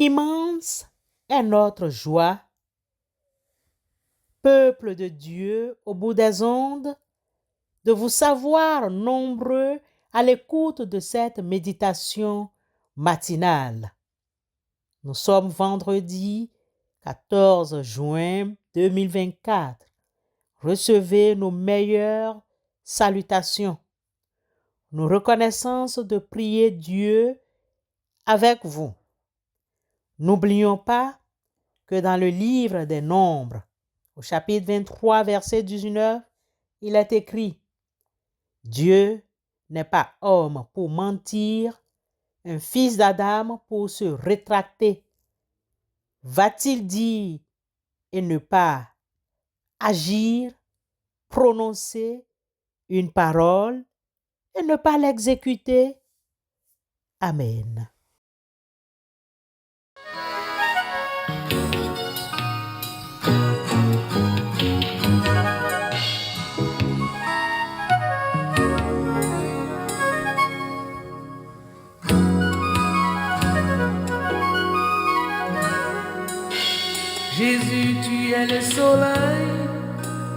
Immense est notre joie, peuple de Dieu au bout des ondes, de vous savoir nombreux à l'écoute de cette méditation matinale. Nous sommes vendredi 14 juin 2024. Recevez nos meilleures salutations. Nous reconnaissons de prier Dieu avec vous. N'oublions pas que dans le livre des Nombres, au chapitre 23, verset 19, il est écrit: Dieu n'est pas homme pour mentir, un fils d'Adam pour se rétracter. Va-t-il dire et ne pas agir, prononcer une parole et ne pas l'exécuter? Amen. Jésus, tu es le soleil,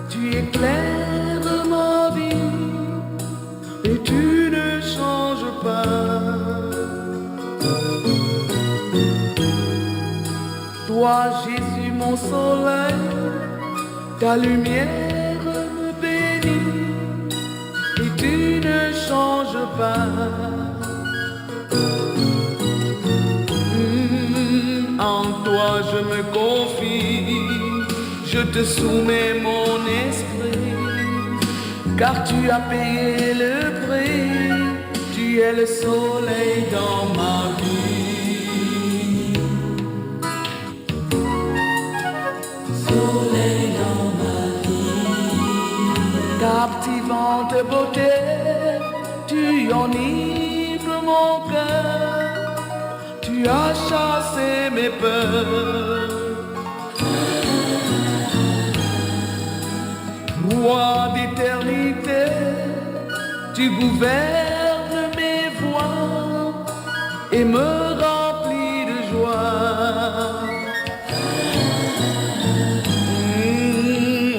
tu éclaires ma vie et tu ne changes pas. Toi, Jésus, mon soleil, ta lumière me bénit et tu ne changes pas. En toi je me confie, je te soumets mon esprit, car tu as payé le prix, tu es le soleil dans ma vie. Soleil dans ma vie. Captivante beauté, tu enivres mon cœur. Tu as chassé mes peurs. Roi d'éternité, tu gouvernes mes voies et me remplis de joie.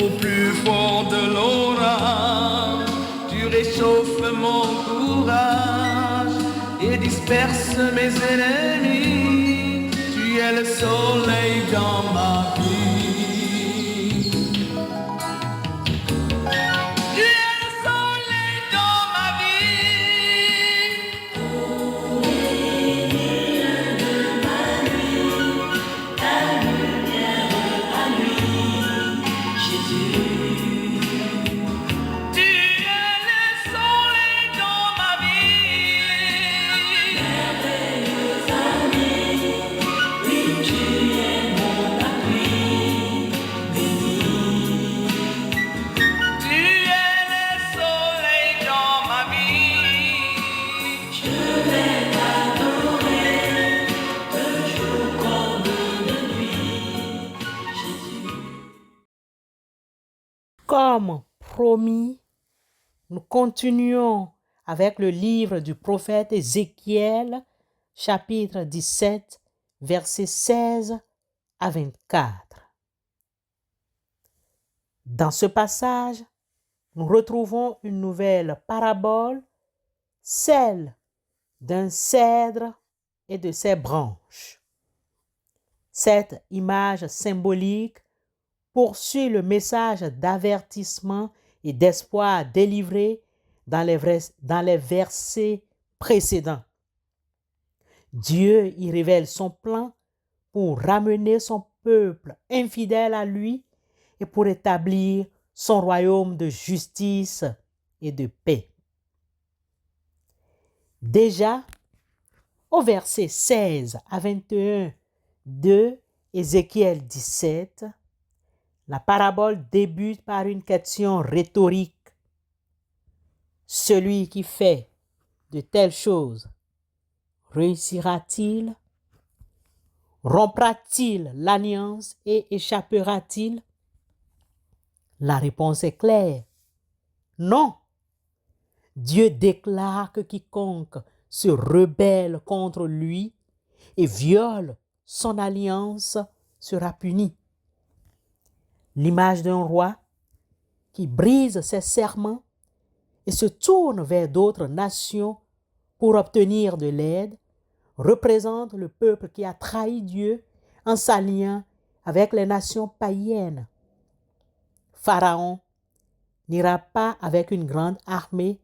Au plus fort de l'orage, tu réchauffes mon courage et disperse mes ennemis. Tu es le soleil dans ma vie. Tu es le soleil dans ma vie. Oh, lumière de ma nuit, ta lumière à nuit, Jésus. Tu es le soleil dans ma vie. Merveilleux ami, oui, tu es mon appui, béni. Tu es le soleil dans ma vie. Je vais t'adorer de jour comme de nuit, Jésus. Comme promis, nous continuons avec le livre du prophète Ézéchiel, chapitre 17, versets 16 à 24. Dans ce passage, nous retrouvons une nouvelle parabole, celle d'un cèdre et de ses branches. Cette image symbolique poursuit le message d'avertissement et d'espoir délivré dans les versets précédents. Dieu y révèle son plan pour ramener son peuple infidèle à lui et pour établir son royaume de justice et de paix. Déjà, au verset 16 à 21 de Ézéchiel 17, la parabole débute par une question rhétorique. Celui qui fait de telles choses réussira-t-il? Rompra-t-il l'alliance et échappera-t-il? La réponse est claire. Non. Dieu déclare que quiconque se rebelle contre lui et viole son alliance sera punie. L'image d'un roi qui brise ses serments et se tourne vers d'autres nations pour obtenir de l'aide représente le peuple qui a trahi Dieu en s'alliant avec les nations païennes. Pharaon n'ira pas avec une grande armée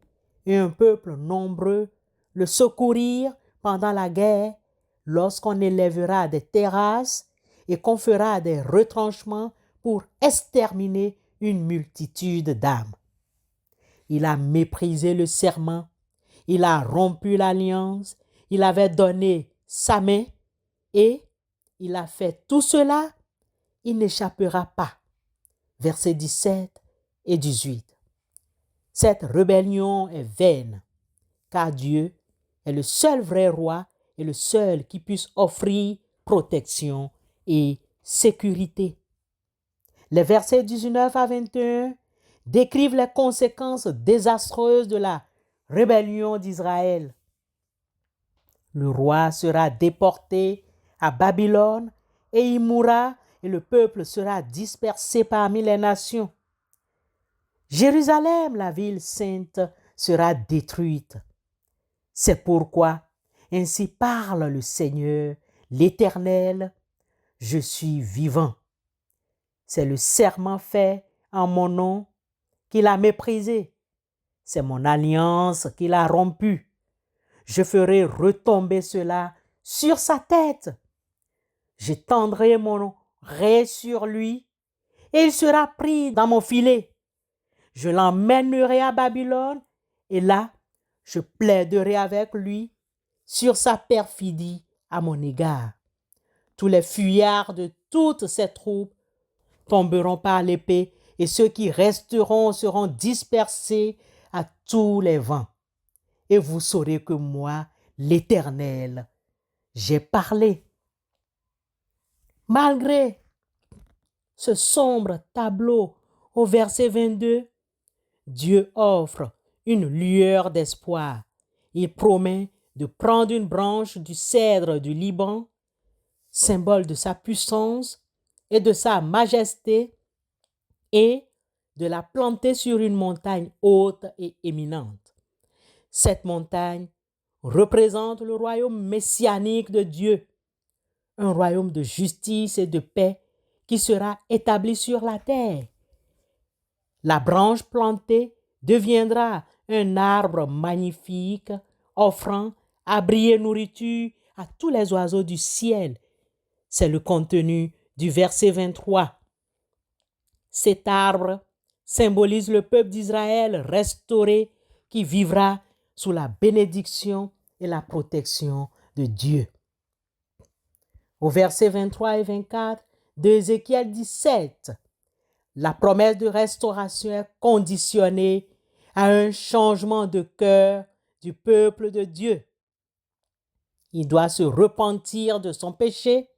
et un peuple nombreux le secourir pendant la guerre lorsqu'on élèvera des terrasses et qu'on fera des retranchements pour exterminer une multitude d'âmes. Il a méprisé le serment, il a rompu l'alliance, il avait donné sa main et il a fait tout cela, il n'échappera pas. Versets 17 et 18. Cette rébellion est vaine, car Dieu est le seul vrai roi et le seul qui puisse offrir protection et sécurité. Les versets 19 à 21 décrivent les conséquences désastreuses de la rébellion d'Israël. Le roi sera déporté à Babylone et il mourra et le peuple sera dispersé parmi les nations. Jérusalem, la ville sainte, sera détruite. C'est pourquoi, ainsi parle le Seigneur, l'Éternel, je suis vivant. C'est le serment fait en mon nom qu'il a méprisé. C'est mon alliance qu'il a rompue. Je ferai retomber cela sur sa tête. J'étendrai mon raie sur lui et il sera pris dans mon filet. Je l'emmènerai à Babylone et là, je plaiderai avec lui sur sa perfidie à mon égard. Tous les fuyards de toutes ces troupes tomberont par l'épée et ceux qui resteront seront dispersés à tous les vents. Et vous saurez que moi, l'Éternel, j'ai parlé. Malgré ce sombre tableau au verset 22, Dieu offre une lueur d'espoir. Il promet de prendre une branche du cèdre du Liban, symbole de sa puissance et de sa majesté, et de la planter sur une montagne haute et éminente. Cette montagne représente le royaume messianique de Dieu, un royaume de justice et de paix qui sera établi sur la terre. La branche plantée deviendra un arbre magnifique, offrant abri et nourriture à tous les oiseaux du ciel. C'est le contenu du verset 23. Cet arbre symbolise le peuple d'Israël restauré qui vivra sous la bénédiction et la protection de Dieu. Au verset 23 et 24 d'Ézéchiel 17, la promesse de restauration est conditionnée à un changement de cœur du peuple de Dieu. Il doit se repentir de son péché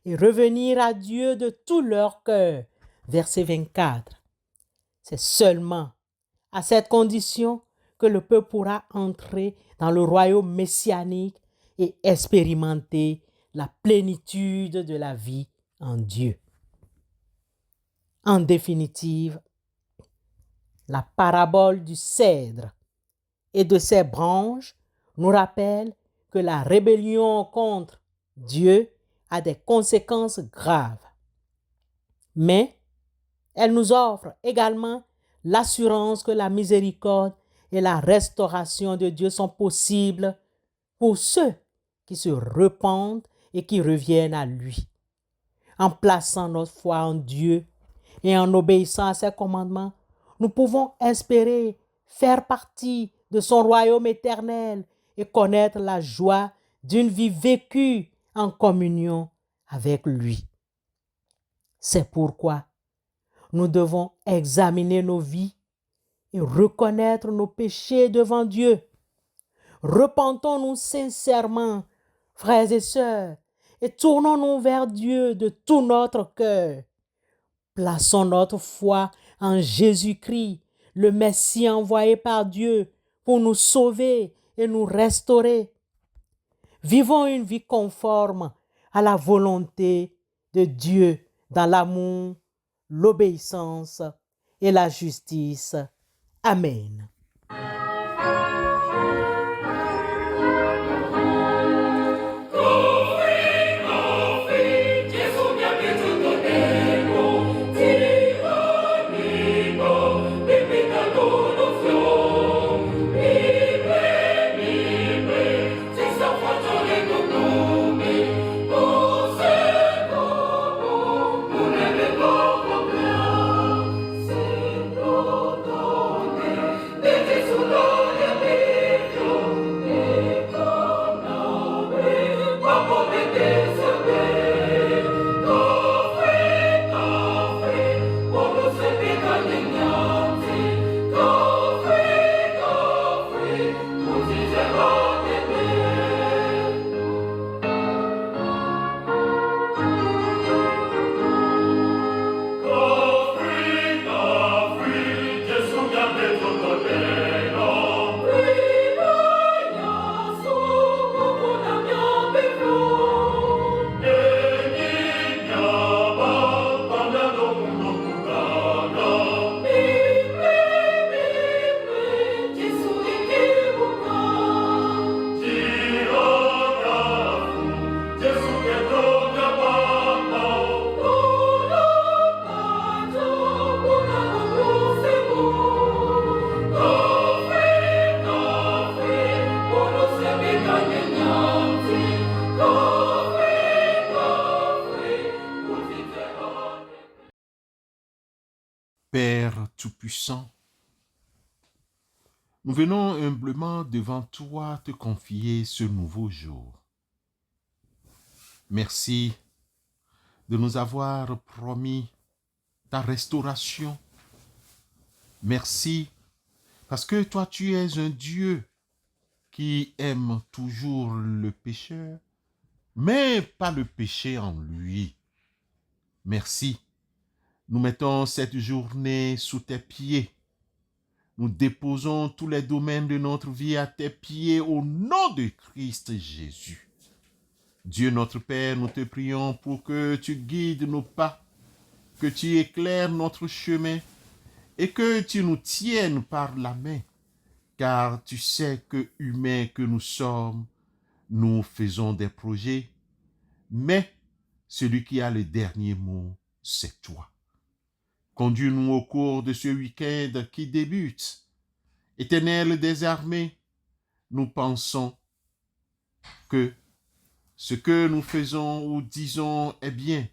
et revenir à Dieu de tout leur cœur. Verset 24. C'est seulement à cette condition que le peuple pourra entrer dans le royaume messianique et expérimenter la plénitude de la vie en Dieu. En définitive, la parabole du cèdre et de ses branches nous rappelle que la rébellion contre Dieu a des conséquences graves. Mais elle nous offre également l'assurance que la miséricorde et la restauration de Dieu sont possibles pour ceux qui se repentent et qui reviennent à lui. En plaçant notre foi en Dieu et en obéissant à ses commandements, nous pouvons espérer faire partie de son royaume éternel et connaître la joie d'une vie vécue en communion avec lui. C'est pourquoi nous devons examiner nos vies et reconnaître nos péchés devant Dieu. Repentons-nous sincèrement, frères et sœurs, et tournons-nous vers Dieu de tout notre cœur. Plaçons notre foi en Jésus-Christ, le Messie envoyé par Dieu pour nous sauver et nous restaurer. Vivons une vie conforme à la volonté de Dieu dans l'amour, l'obéissance et la justice. Amen. Père Tout-Puissant, nous venons humblement devant toi te confier ce nouveau jour. Merci de nous avoir promis ta restauration. Merci parce que toi tu es un Dieu qui aime toujours le pécheur, mais pas le péché en lui. Merci. Nous mettons cette journée sous tes pieds. Nous déposons tous les domaines de notre vie à tes pieds au nom de Christ Jésus. Dieu notre Père, nous te prions pour que tu guides nos pas, que tu éclaires notre chemin et que tu nous tiennes par la main, car tu sais que humains que nous sommes, nous faisons des projets, mais celui qui a le dernier mot, c'est toi. Conduis-nous au cours de ce week-end qui débute. Éternel des armées, nous pensons que ce que nous faisons ou disons est bien,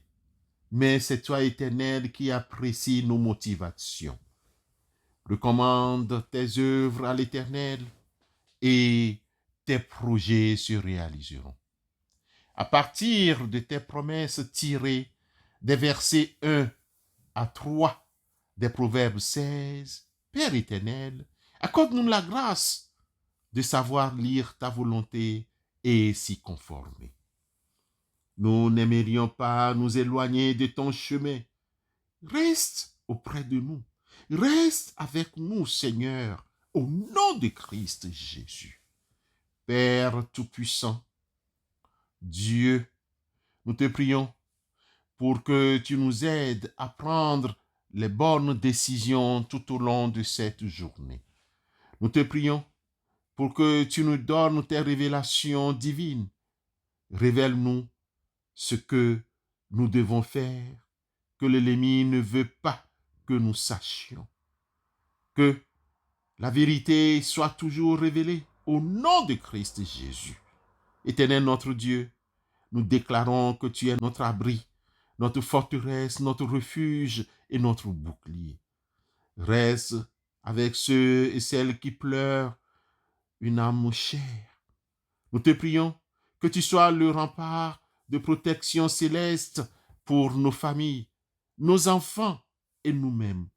mais c'est toi, Éternel, qui apprécie nos motivations. Recommande tes œuvres à l'Éternel et tes projets se réaliseront. À partir de tes promesses tirées des versets 1 à 3 des Proverbes 16, Père éternel, accorde-nous la grâce de savoir lire ta volonté et s'y conformer. Nous n'aimerions pas nous éloigner de ton chemin. Reste auprès de nous. Reste avec nous, Seigneur, au nom de Christ Jésus. Père Tout-Puissant, Dieu, nous te prions pour que tu nous aides à prendre les bonnes décisions tout au long de cette journée. Nous te prions pour que tu nous donnes tes révélations divines. Révèle-nous ce que nous devons faire, que l'ennemi ne veut pas que nous sachions. Que la vérité soit toujours révélée au nom de Christ Jésus. Éternel notre Dieu, nous déclarons que tu es notre abri, notre forteresse, notre refuge et notre bouclier. Reste avec ceux et celles qui pleurent une âme chère. Nous te prions que tu sois le rempart de protection céleste pour nos familles, nos enfants et nous-mêmes.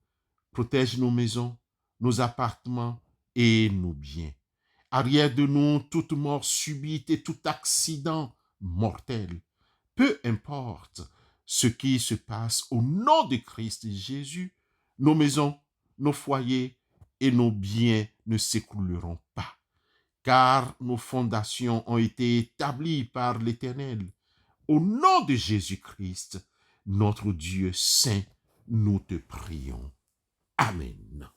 Protège nos maisons, nos appartements et nos biens. Arrière de nous toute mort subite et tout accident mortel. Peu importe ce qui se passe, au nom de Christ Jésus, nos maisons, nos foyers et nos biens ne s'écrouleront pas, car nos fondations ont été établies par l'Éternel. Au nom de Jésus-Christ, notre Dieu saint, nous te prions. Amen.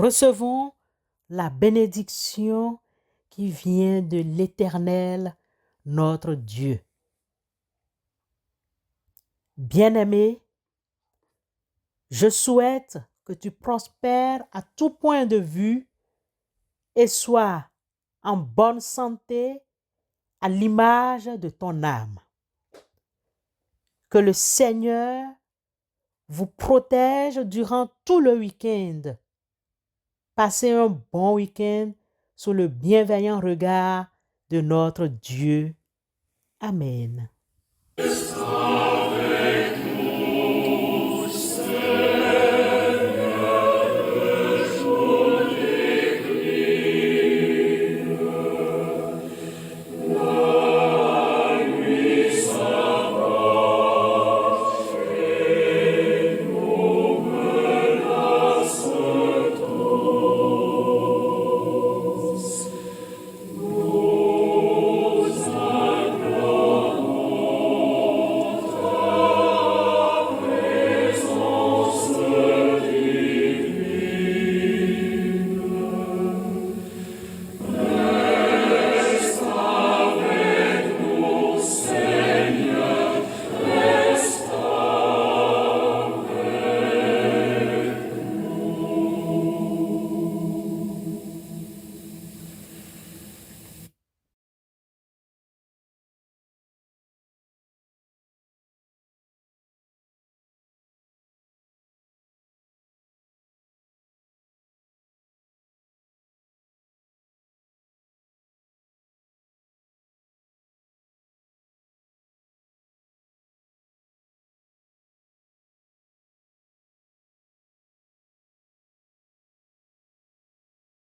Recevons la bénédiction qui vient de l'Éternel, notre Dieu. Bien-aimé, je souhaite que tu prospères à tout point de vue et sois en bonne santé à l'image de ton âme. Que le Seigneur vous protège durant tout le week-end. Passez un bon week-end sous le bienveillant regard de notre Dieu. Amen.